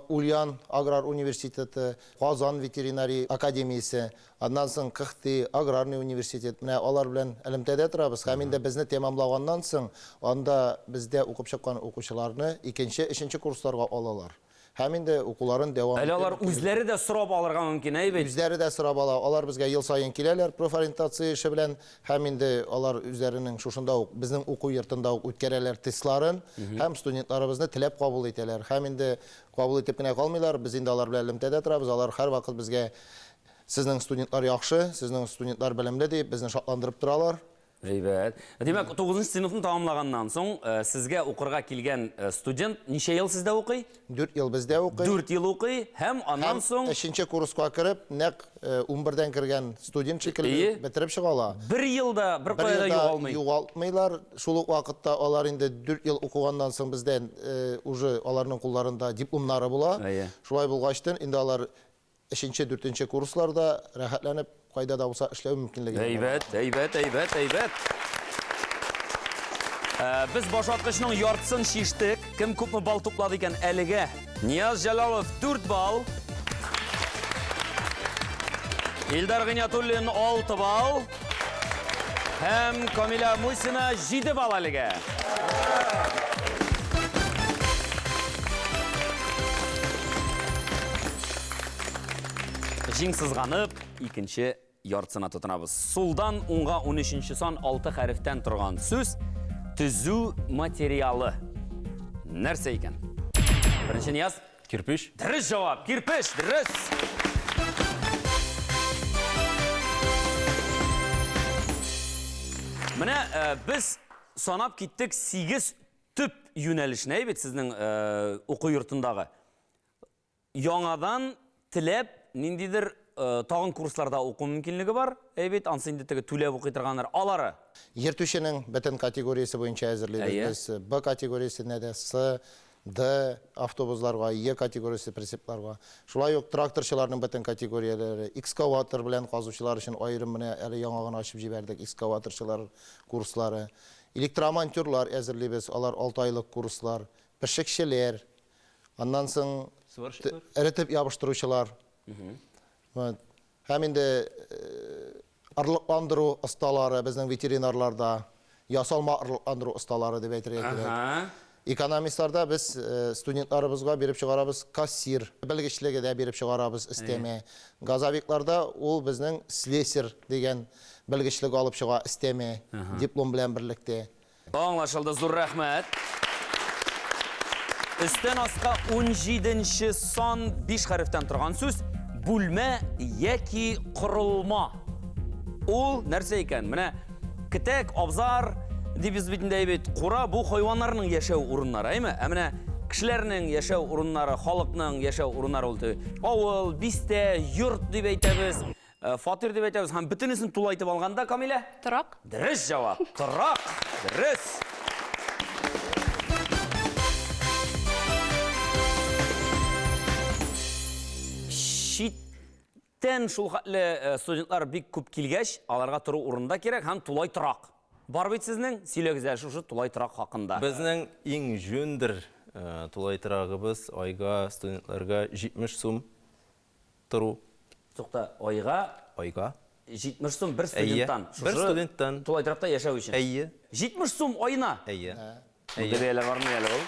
Ульян аграр университеты, Казан ветеринария академиясе, аннан соң КХТИ аграрный университет, менә алар белән элемтәдә торабыз. Һәм инде безне тәмамлаганнан соң анда бездә укып чыккан укучыларны икенче, өченче курсларга алалар. Һәм инде укуларын дәвам Әле алар үзләре дә сорап алырга мөмкин, әйбәт. Үзләре дә сорап ала. Алар безгә ел сайын киләләр профориентация эше белән. Һәм инде алар үзләренең шушында ук безнең уку йортында ук үткәрәләр тестларын һәм студентларыбызны теләп кабул итәләр. Һәм инде кабул итеп кенә калмыйлар. Без инде алар белән элемтәдә торабыз. Алар һәрвакыт безгә сезнең студентлар яхшы, сезнең студентлар белемле дип безне шатландырып торалар. Әйбәт. Демәк, 9-нчы сыйныфны тамамлаганнан соң, сезгә укырга килгән студент ничә ел сездә укый? 4 ел бездә укый. 4 ел укый һәм аннан соң 3нче курска кереп, нәкъ 11дән кергән студент шикелле бетереп чыгалар. 1 елда бер кайда югалмый. Югалтмыйлар. Шул ук вакытта алар инде 4 ел укыганнан соң бездән уже аларның кулларында дипломнары була. Шулай булгачтан инде алар 3нче, 4нче курсларда рәхәтләнеп кайда да булса эшләү мөмкинлеге. Әйбәт. Без башлаткычның яртысын шиштек. Кем күпме бал туплады икән әлегә? Нияз Җалалов 4 бал. Илдар Гыйниятуллин 6 бал. Һәм Камилә Мусина 7 бал әлегә. Жиңсызғанып, икенче яртысына тотынабыз. Сулдан уңға 13-ші сан 6 хәрефтән тұрған сөз түзу материалы. Нәрсе екен? Бірінші Нияз? Кирпич. Дұрыс жауап. Кирпич, дұрыс. Міне, біз санап кеттік 8 түп юнәлішіне, бет сіздің оқу йұртындағы. Яңадан тілеп, нендейдір тағын курсларда оқу мүмкінлігі бар, бет ансайындеттігі төлеп оқитырғандар алары. Ертушінің бітін категориясы бойынша әзірлейді. Біз Б категориясына да С, Д автобусларға, Е категориясы прицепларға. Шулай оқ тракторшыларының бітін категориялары, экскаватор білән қазушылар үшін айырым міне әлі яңағын ашып жібердік экскаваторшылар курслары. Электромонтерлар әзірлейбіз, алар 6 айлық курслар, пішікшілер, аннан соң ірітіп ябыштырушылар. Һәм инде арлыкландыру осталары безнең ветеринарларда, ясалма арлыкландыру осталары дип әйтергә. Экономистларда біз студентларыбызға беріп шығарабыз кассир, білгішлігі де беріп шығарабыз істеме. Газовикларда ол біздің слесер деген білгішлік алып шыға істеме, диплом білән бірлікте. Аңлашылды, зур рәхмәт. Үстен асқа 17-ші сан 5 хәрефтән тұрған сөз бүлмә яки құрылма. Ол нәрсе екен? Менә кітек, абзар, дебіз бетінде бет, қура бұл хайванларының яшәу урыннары, әйме? Әміне кішілерінің яшәу урыннары, халықның яшәу урыннары олды. Ауыл, бисте, йұрт деп әйтәбіз, фатир деп әйтәбіз. Һәм бітінісін тулайтып алғанда, Камилә? Тұрак. Дұрыс жауап. Тұрақ. Дұрыс. Шиттен шул хәтле студентлар бик күп килгәч, аларга тұру урында керек, һәм тулай тұрақ. Бар бит сезнең сөйләгезәр шушы тулай торак хакында. Безнең иң жөндер тулай торагыбыз айга студентларга 70 сум тору. Тукта, айга 70 сум бер студенттан. Бер студенттан тулай торакта яшәү өчен. 70 сум айына. Дәрәҗәләр бармы әле ул?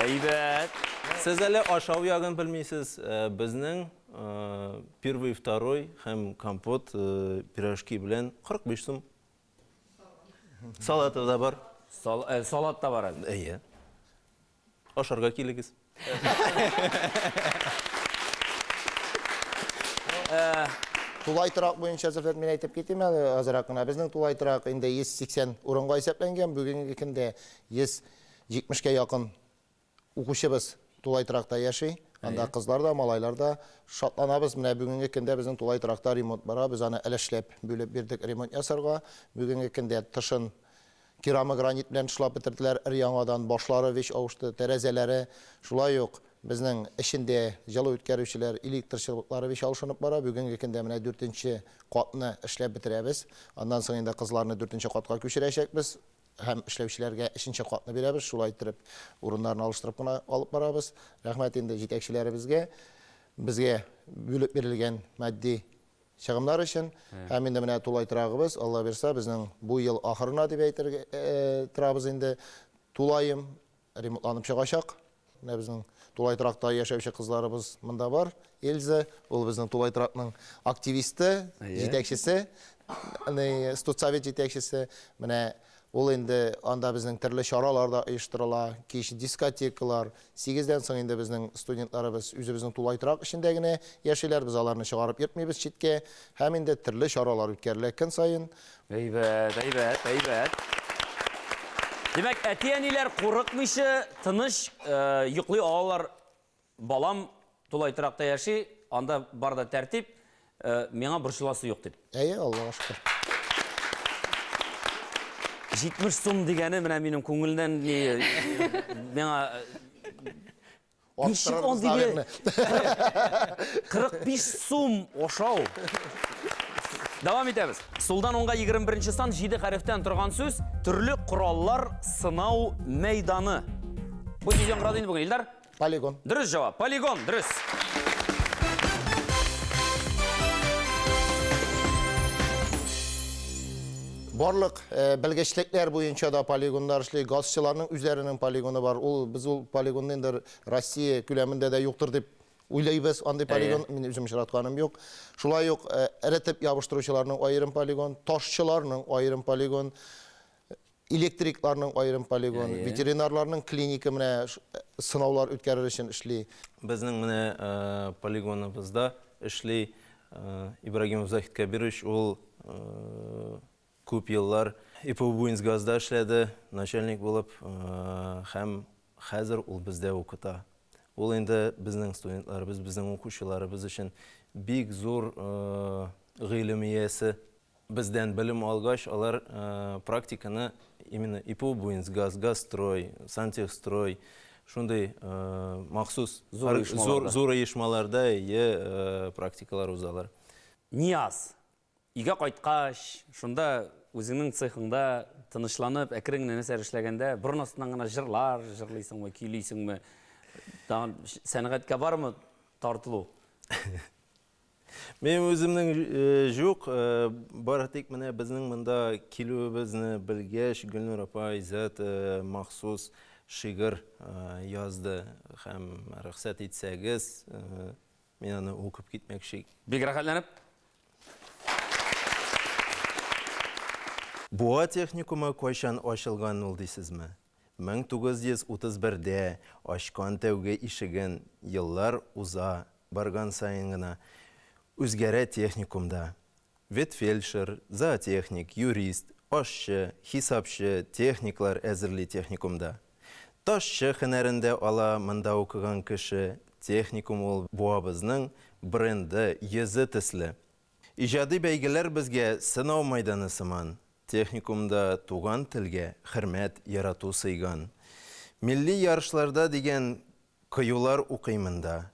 Әйбәт. Сез әле ашау ягын белмисез. Безнең первый, второй һәм компот пирожки белән 45 сум. Салаты да бар. Салат та бар. Әйе. Ашарга килегез. Тулай торак буенча Зафер мен әйтеп китим әле азрак кына. Безнең тулай торак инде 180 урынга исәпләнгән. Бүгенге көндә 170-кә якын укучыбыз тулай торакта яши. Анда кызлар да, малайлар да шатланабыз. Менә бүгенге көндә безнең тулай торакта ремонт бара. Без аны әлешләп бүлеп бирдек ремонт ясарга. Бүгенге көндә тышын керамогранит белән эшләп бетерделәр. Яңадан башлары веш авышты, тәрәзәләре. Шулай ук безнең эчендә җылы үткәрүчеләр, электрчылыклары веш алышынып бара. Бүгенге көндә менә 4нче катны эшләп бетерәбез. Аннан соң инде кызларны 4нче катка күчерәчәкбез. Һәм эшләүчеләргә 3нче катны бирәбез. Шулай итеп урыннарны алыштырып кына алып барабыз. Рәхмәт инде җитәкчеләребезгә, безгә бүлеп бирелгән матди чыгымнар өчен. Һәм инде менә тулай торагыбыз, Алла берсә, безнең бу ел ахырына дип әйтергә торабыз инде. Тулайым ремонтланып чыгачак. Менә безнең тулай торакта яшәүче кызларыбыз монда бар. Эльза, ул безнең тулай торакның активисты, җитәкчесе, студсовет җитәкчесе. Менә ул инде анда безнең төрле чараларда оештырыла, кич дискотекалар, 8дән соң инде безнең студентларыбыз үзебезнең тулай торак эчендә генә яшиләр, без аларны чыгарып йөртмибез читкә, һәм инде төрле чаралар үткәрелә көн сайын. Әйбәт. Демәк, әти-әниләр курыкмыйча, тыныч йоклый алалар. Балам тулай торакта яши, анда бар да тәртип, миңа борчыласы юк дип. Әйе, Аллаһка шөкер. 70 сум дигәне менә минем күңелдән миңа ничек он диде 45 сум ашау. Давам итәбез. Сулдан онга 21-нче сан 7 хәрефтән торган сүз төрле кораллар сынау мәйданы. Бу сүз яңгырады инде бүген, Илдар? Полигон. Дөрес җавап. Полигон, дөрес. Барлык белгечлекләр буенча да полигоннар эшли, газчыларның үзләренең полигоны бар. Ул без ул полигонны инде Россия күләмендә дә юктыр дип уйлайбыз, андай полигон мен үзем очратканым юк. Шулай ук эретеп ябыштыручыларның аерым полигон, ташчыларның аерым полигон, электрикларның аерым полигон, ветеринарларның клиника менә сынаулар үткәрер өчен эшли. Безнең менә полигоныбызда эшли Ибрагимов Захид Кабирович, ул күп еллар ИПУ Буинсгазда эшләде, начальник булып, һәм хәзер ул бездә укыта. Ул инде безнең студентларыбыз, безнең укучыларыбыз өчен бик зур гыйлем иясе. Бездән белем алгач, алар практиканы именно ИПУ Буинсгаз, Газстрой, Сантехстрой, шундай махсус зур оешмаларда практикалар узалар. Нияз, үйгә кайткач, шунда үзеңнең цехыңда тынычланып, әкрен генә нәрсә эшләгәндә, борын астыннан гына җырлар, җырлыйсыңмы, көйлисеңме? Сәнгатькә бармы тартылу? Мен үземнең юк, бары тик менә безнең монда килүебезне белгәч, Гөлнур апа Изат махсус шигырь язды һәм рөхсәт итсәгез, мен аны укып китмәкче. Бик рәхәтләнеп. Буа техникумы кайчан ачылган ул дисезме? 1931дә ачкан тәүге ишеген еллар уза барган сайын гына үзгәрә техникумда. Ветфельдшер, зоотехник, юрист, ашчы, хисапчы, техниклар әзерли техникумда. Ташчы һөнәрендә ала монда укыган кеше, техникум ул буабызның бренды, йөзе төсле. Иҗади бәйгеләр безгә сынау мәйданы сыман. Техникумда туган телгә хөрмәт ярату сыйган. Милли ярышларда дигән кыюлар укыймында.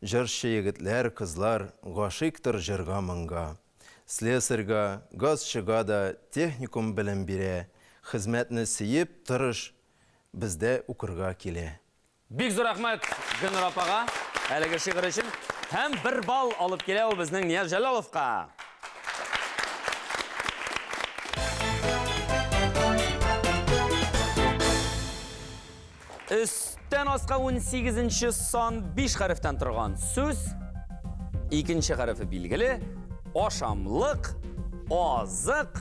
Җырчы егетләр, кызлар гашиктыр җырга моңга. Слесарьга, газчыга да техникум белем бирә. Хезмәтне сөеп тырыш бездә укырга килә. Бик зур рәхмәт Гөлнур апага, әлеге шигырь өчен. Һәм 1 балл алып килә ул безнең Нияз Җәлаловка. Өстән аска 18-нче сан 5 хәрефтән торган сүз. Икенче хәрефе билгеле. Ашамлык, азык.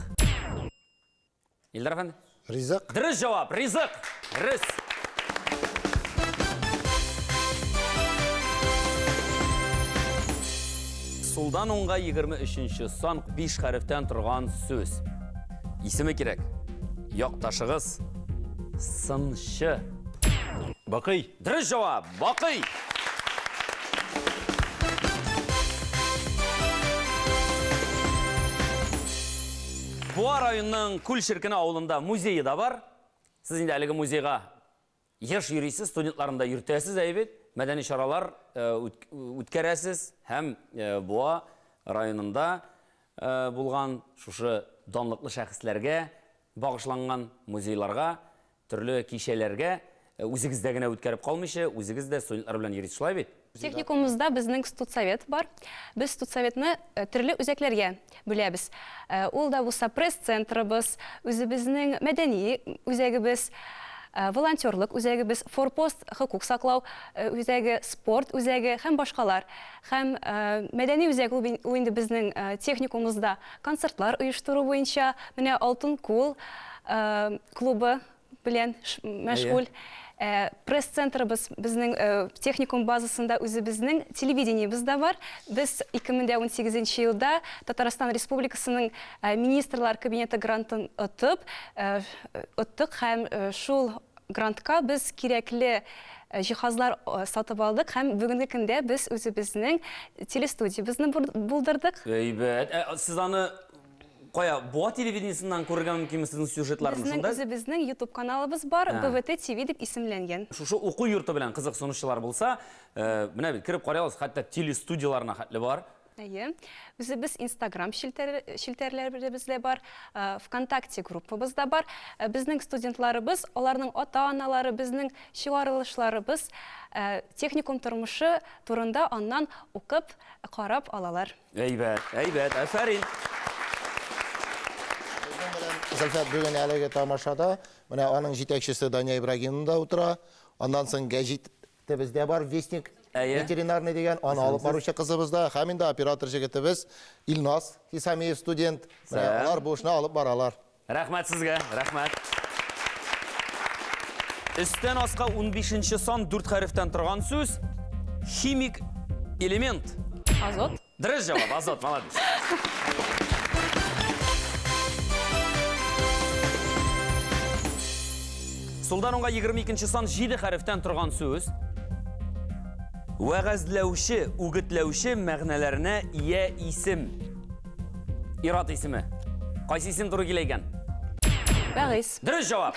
Илдар әфәнде? Ризык. Дөрес җавап, ризык. Рис. Сулдан оңга 23-нче сан 5 хәрефтән торган сүз. Исеме кирәк. Якташыгыз сынчы. Бакый. Дөрес җавап, Бакый. Буа районының Күл Ширкене авылында музейы да бар. Сіз инде әлеге музейга еш йөрисез, студентларында йөртәсез әйбет, мәдәни чаралар үткәрәсез һәм Буа районында булган шушы данлыклы шәхесләргә багышланган музейларга, төрле кичәләргә үзегездә генә үткәреп калмыйча, үзегез дә студентлар белән йөрисез, шулай бит? Техникумымызда безнең студсовет бар. Без студсоветны төрле үзәкләргә бүләбез. Ул да булса пресс-центрыбыз, үзебезнең мәдәни үзәгебез, волонтерлык үзәгебез, форпост хокук саклау үзәге, спорт үзәге һәм башкалар. Һәм мәдәни үзәк ул инде безнең техникумымызда концертлар оештыру буенча, менә Алтын күл клубы белән мәшгуль. Пресс-центрыбыз безнең техникум базасында үзебезнең телевидениебез да бар. Без 2018 елда Татарстан Республикасының министрлар кабинеты грантын оттык һәм шул грантка без кирәкле җиһазлар сатып алдык һәм бүгенге көндә без үзебезнең телестудиябызны булдырдык. Әйбәт. Сез аны Кая, Буа телевидениесеннән күрергә мөмкинме сезнең сюжетларны шунда? Безнең YouTube каналыбыз бар, БВТ ТВ дип исемләнгән. Шушы уку йорты белән кызыксынучылар булса, менә бит кирип карыгыз, хәтта телестудияларына хәтле бар. Әйе. Үзебез Instagram шилтәрләребез дә бар, ВКонтакте группабыз да бар. Безнең студентларыбыз, аларның ата-аналары, безнең чыгарылышларыбыз техникум тормышы турында аннан укып, карап алалар. Әйбәт, әйбәт, афарин. Зөлфәт бүген әлеге тамашада, менә аның җитәкчесе Дания Ибрагимов да утыра. Аннан соң гәҗит бездә бар, Вестник ветеринарный деген аны алып баручы кызыбыз да, һәм инде оператор жигитебез Илназ Исамиев студент. Менә алар бушына алып баралар. Рәхмәт сезгә, рәхмәт. Өстән аска 15-нче сан 4 хәрефтән торган сүз. Химик элемент. Азот. Дөрес җавап, азот, молодец. Сулдан онга 22-нче сан 7 хәрефтән торган сүз. Вәгазләүче, үгетләүче мәгънәләренә ия исем. Ират исеме. Кайсы исем туры килә икән? Бәгыйс. Дөрес җавап.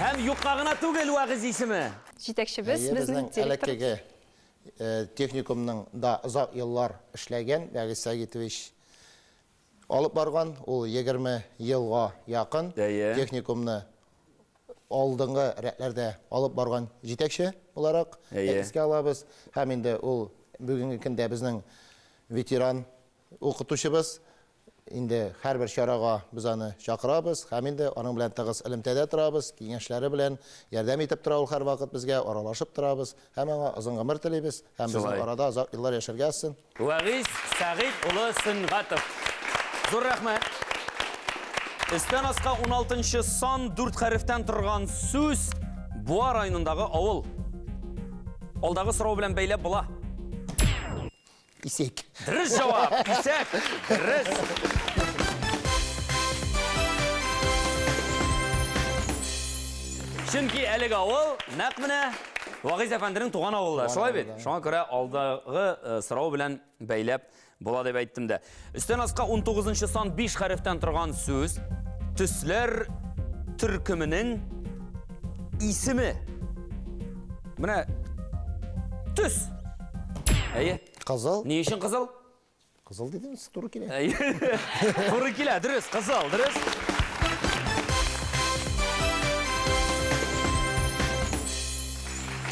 Һәм юкка гына түгел вәгыз исеме. Җитәкчебез безнең Безнең директор. элеккеге техникумның да озак еллар эшләгән Бәгыйс Сагитович алып барган. Ул 20 елга якын техникумны алдынгы рәтләрдә алып барган җитәкче буларак искә алабыз. Һәм инде ул бүгенге көндә безнең ветеран укытучыбыз. Инде һәрбер чарага без аны чакырабыз, һәм инде аның белән тыгыз элемтәдә торабыз, киңәшләре белән ярдәм итеп тора ул һәр вакыт безгә, аралашып торабыз, һәм аңа озын гомер телибез, һәм безнең арада озак еллар яшәргә өчен. Вәгиз Сәгыйд улы Сынгатов. Зур рәхмәт. Өстән аска 16-нчы сан 4 хәрефтән торган сүз Буа районындагы авыл. Алдагы сорау белән бәйләп була. Исек. Дөрес җавап. Исәк. Дөрес. Чөнки әлеге авыл нәкъ менә Вәгиз әфәнденең туган авылы. Шулай бит. Шуңа күрә алдагы сорау белән бәйләп була дип әйттем дә. Өстән аска 19-нчы сан 5 хәрефтән торган сүз төсләр төркеменең исеме. Менә төс. Әйе. Кызыл. Ни өчен кызыл? Кызыл дидеңез, туры килә. Туры килә, дөрес, кызыл, дөрес.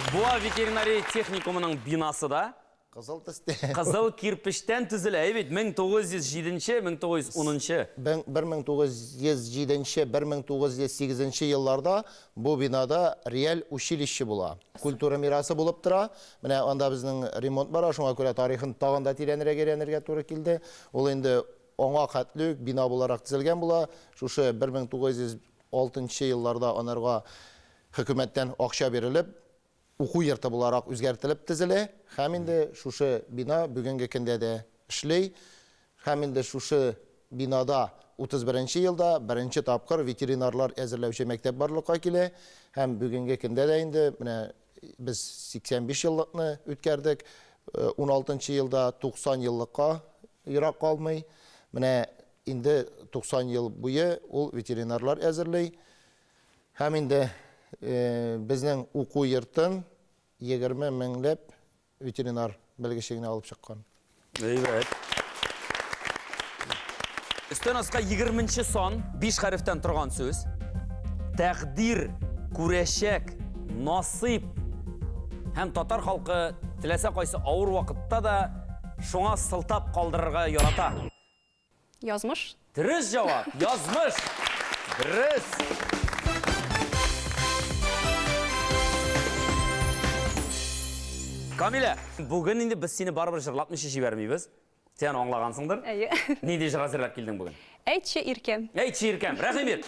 Буа ветеринария техникумының бинасы да Кызыл төстә. кызыл кирпештән төзелә, бит 1907-нче, 1910-нчы. 1907-1908 елларда бу бинада реаль училище була. Культура мирасы булып тора. Менә анда безнең ремонт бара, шуңа күрә тарихын тагын да тирәнрәк туры килде. Ул инде аңа хәтлек бина буларак төзелгән була. Шушы 1906 елларда анарга хөкүмәттән акча бирелеп, уку йорты буларак үзгәртелеп төзелә. Һәм инде шушы бина бүгенге көндә дә эшли. Һәм инде шушы бинада 31 елда беренче тапкыр ветеринарлар әзерләүче мәктәп барлыкка килә. Һәм бүгенге көндә дә инде менә без 85 еллыкны үткәрдек. 16 елда 90 еллыкка ерак калмый. Менә инде 90 ел буе ул ветеринарлар әзерли. Һәм инде безнең уку йортын 20 меңләп ветеринар белгечлегенә алып чыккан. Әйбәт. Өстән аска 20-нче сан 5 хәрефтән торган сүз. Тәкъдир, күрәчәк, насыйп. Һәм татар халкы теләсә кайсы авыр вакытта да шуңа сылтап калдырырга ярата. Язмыш. Дөрес җавап. Язмыш. Дөрес. Камилә, бүген инде без сине барыбер җырлатмыйча җибәрмибез. Сен аңлагансыңдыр. Әйе. Ни дип җырлап килдең бүген? Әйтче, Иркәм. Әйтче, Иркәм, рәхимет.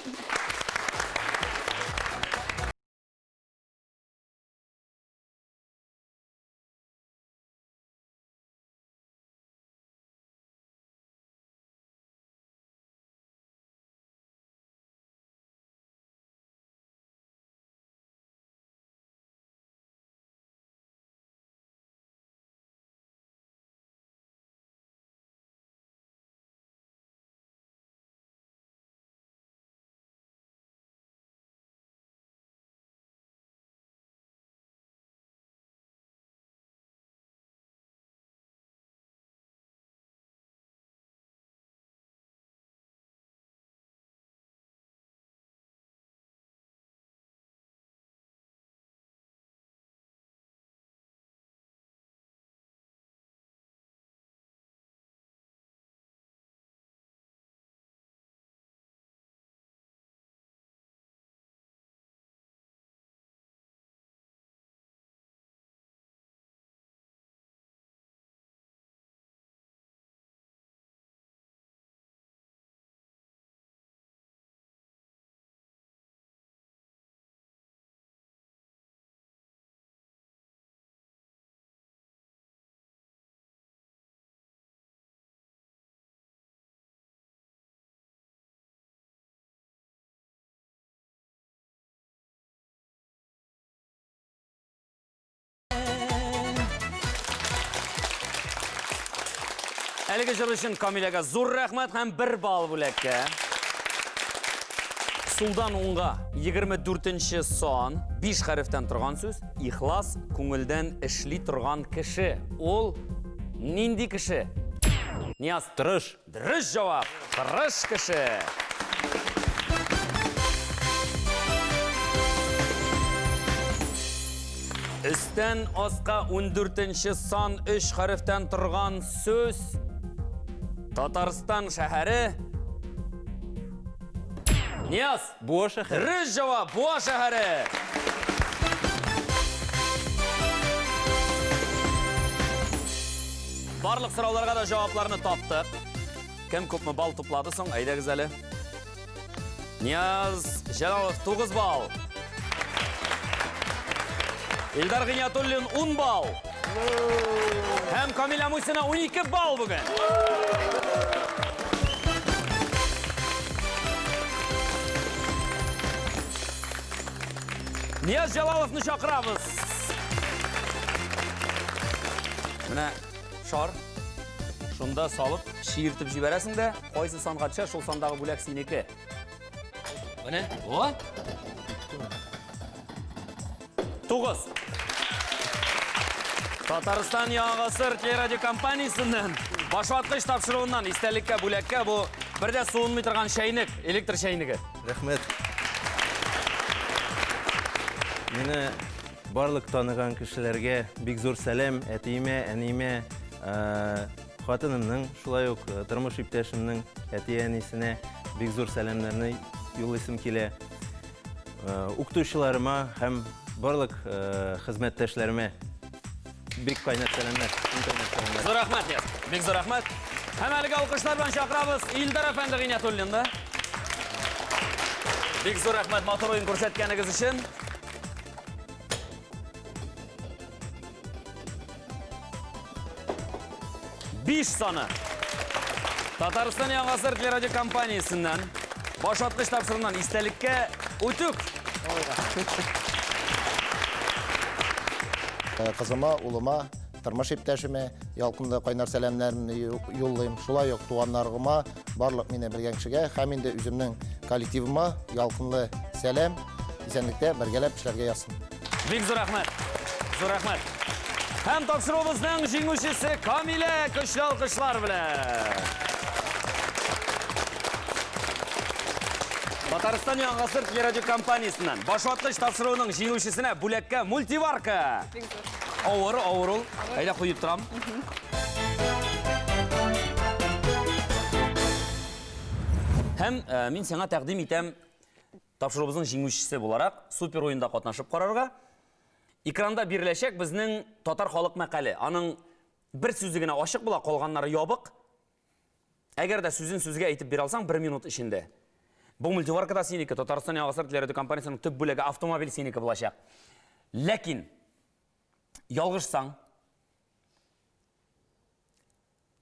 Әлеге жыр үшін Камиляға зор рахмет һәм 1 балл бүлекке. Сулдан оңға 24-ші сан 5 хәрефтән тұрған сөз. Ихлас көңілдән ішли тұрған кіші. Ол нинди кіші? Нияз? Тырыш. Дұрыс жауап. Тырыш кіші. Үстен асқа 14-ші сан 3 хәрефтән тұрған сөз. Татарстан шәһәре. Нияз? Буа шәһәре. Дұрыс жауап. Буа шәһәре. Барлық сұрауларға да жауапларını таптық. Кім көпмі бал топлады соң? Айдағыз әлі. Нияз Жалалов 9 бал. Илдар Ғиниятуллин 10 бал. Һәм Камиля Мусина 12 бал бүгін. Нияз Жалаловны шақырамыз. Міне шар. Шунда салып, шиіртіп жібересің де, қойсы санға түшер, шол сандағы бүлек сенекі. Міне, о? 9. Татарстан Яңғасыр телерадио компаниясынан башватқыш тапшыруынан истәлікке бүлекке бұл бірде суынмай тұрған шайнық, электр шайнығы. Рахмет. Мені барлық таныған кішілерге бик зор сәлем, әтейме, әнейме, хатынымның, шулай ук тұрмыш иптәшімнің әтей әнисіне бик зор сәлемләрне юллыйсым килә. Укытучыларыма һәм барлық хезмәттәшләремә бик кайнат сәлемләр. Зор рахмет, бик зор рахмет. Һәм әлеге алкышлар белән чакырабыз Илдар әфәнде Ғиниятуллинды. Бик зор рахмет матур ойын күрсәткәнегез өчен. Биш саны. Татарстан Яңғасыр телерадио компаниясынан башватқыш тапшыруынан истәлеккә үтүк. Қызыма, улыма, тормыш иптәшіме, ялқында қайнар сәлемләрімні юллайым. Шулай ук туғанларыма, барлық мене білген кішіге, һәм инде үзімнің коллективыма ялқынлы сәлем, исәнлектә бергәләп эшләргә язсын. Бик зур рахмет. Зур рахмет. Һәм тапшыруыбызның җиңүчесе Камиля көчле алкышлар белән. Татарстан Яңғасыр телерадио компаниясынан башватқыш тапшыруының җиңүчесенә бүлеккә мультиварка. Авыр ул. Әйдә куеп торам. Һәм мин сиңа тәкъдим итәм тапшыруыбызның җиңүчесе буларак супер уенда катнашып карарга. Экранда биреләчәк безнең татар халык мәкале. Аның бер сүзе генә ачык була, калганнары ябык. Әгәр дә сүзен сүзгә әйтеп бирә алсаң 1 минут эчендә. Бу мультиваркада синеке, Татарстан Яңғасыр телерадио компаниясының төп бүлеге автомобиль синеке булачак. Ләкин ялгышсаң,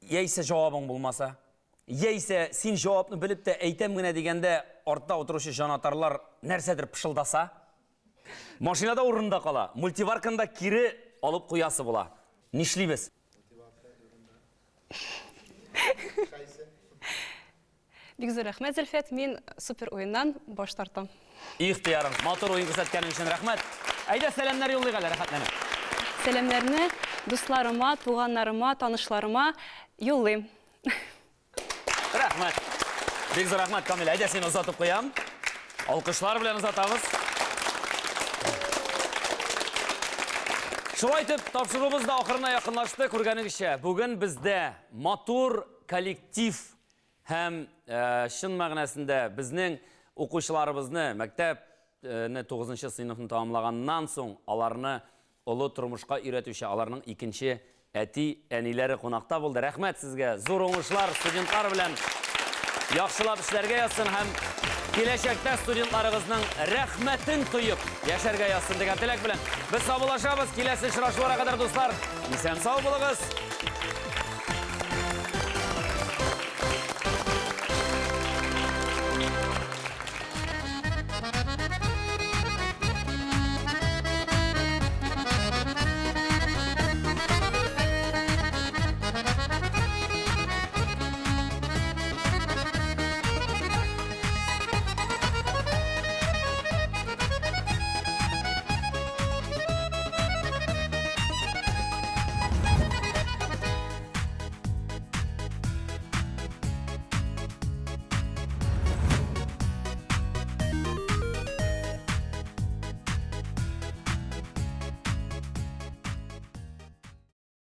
яисә җавабың булмаса, яисә син җавапны белеп тә әйтәм генә дигәндә артта утыручы җанатарлар нәрсәдер пышылдаса, машинада урында кала, мультиварканда кире алып куясы була. Нишлибез? Бик зур рәхмәт, Зөлфәт. Мин супер уеннан баш тартам. Ихтиярың, матур уен күрсәткәнең өчен рәхмәт. Әйдә сәламнәр юллыйк әле, рәхәтләнеп. Сәламнәрне дусларыма, туганнарыма, танышларыма юллыйм. Рәхмәт. Бик зур рәхмәт, Камиля. Әйдә сине озатып куям. Алкышлар белән озатабыз. Шулай итеп, тапшыруыбыз да ахырына якынлашты. Күргәнегезчә, бүген бездә матур коллектив һәм шын мәгънәсендә безнең укучыларыбызны мәктәпне 9-нчы сыйныфны тамамлаганнан соң аларны олы тормышка өйрәтүче, аларның икенче әти, әниләре кунакта булды. Рәхмәт сезгә. Зур уңышлар студентлар белән яхшылап эшләргә язсын һәм киләчәктә студентларыгызның рәхмәтен тоеп яшәргә язсын дигән теләк белән без саубуллашабыз. Киләсе очрашуларга кадәр дуслар, исән сау булыгыз.